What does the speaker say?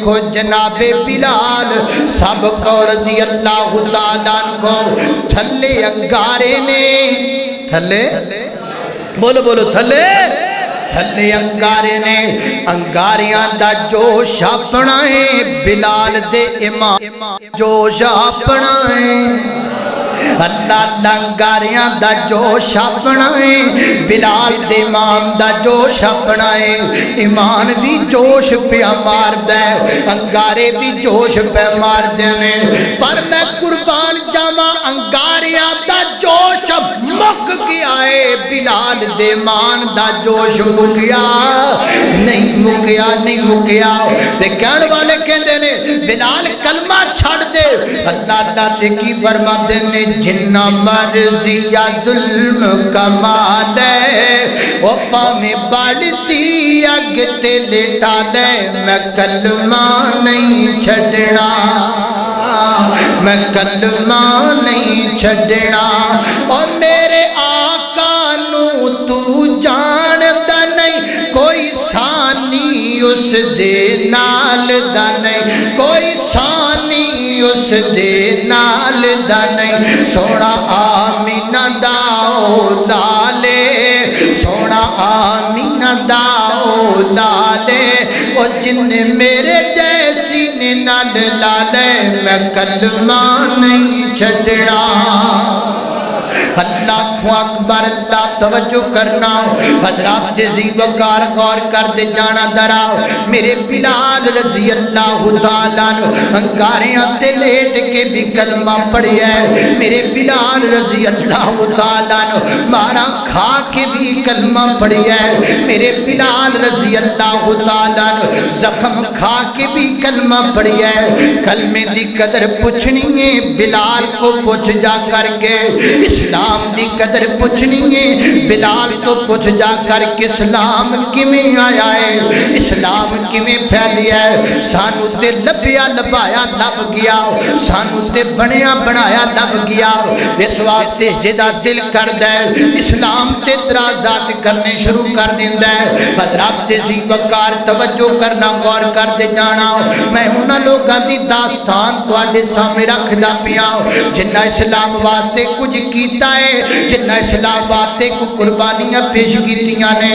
کو جناب بلال سب کو رضی اللہ تعالیٰ عنہ تھلے انگارے نے تھلے بولو بولو تھلے تھلے انگارے نے انگاریاں دا جوش اپنا ہے بلال دے امام جوش اپنا ہے اللہ لنگاریاں دا جوش اپنا ہے بلال دے امام دا جوش اپنا ہے ایمان بھی جوش پہ مار دے انگارے بھی جوش پہ مار دینے پر میں قربان جاواں انگاریاں دا جوش مک گیا ہے بلال دے مان دا جوش مکیا نہیں مکیا نہیں مکیا تے کہن والے کہندے نے بلال کلمہ چھڑ دے اللہ اللہ تے کی فرما دے نے جنہ مرضی یا ظلم کمال ہے وہ پاویں بڑھتی اگ تے لٹا دے میں کلمہ نہیں چھڑنا میں کلمہ نہیں چھڑنا اور میرے آقا نو تو جاندا نہیں کوئی ثانی اس دے نال دا نہیں کوئی ثانی اس دے نال دا نہیں سونا آمینہ داؤ لالے سونا آمینہ داؤ لالے او جن میرے جیسی نے نال لالے میں کلمہ نہیں چھڑنا اللہ اکبر اللہ توجہ کرنا حضرات عزیز وقار غور کر دے جانا درا میرے بلال رضی اللہ تعالیٰ انگاریاں تے لیٹ کے بھی کلمہ پڑھی ہے میرے بلال رضی اللہ تعالیٰ مارا کھا کے بھی کلمہ پڑھی ہے میرے بلال رضی اللہ تعالیٰ زخم کھا کے بھی کلمہ پڑھی ہے کلمے دی قدر پوچھنی ہے بلال کو پوچھ جا کر کے اسلام دی قدر پوچھنی ہے بلال تو پوچھ جا کر کہ اسلام کیویں آیا ہے اسلام کیویں پھیلیا ہے سانو تے لبیا لبایا لب گیا سانو تے بنیا بنایا لب گیا اس واسطے جدا دل کردا ہے اسلام تے اعتراضات کرنے شروع کر دیندا ہے حضرات ذی وقار توجہ کرنا غور کر دے جانا میں انہاں لوکاں دی داستان تواڈے سامنے رکھدا پیا جنہاں اسلام واسطے کچھ کیتا ہے جنہاں اسلام واسطے کو قربانیاں پیش کیتیاں نے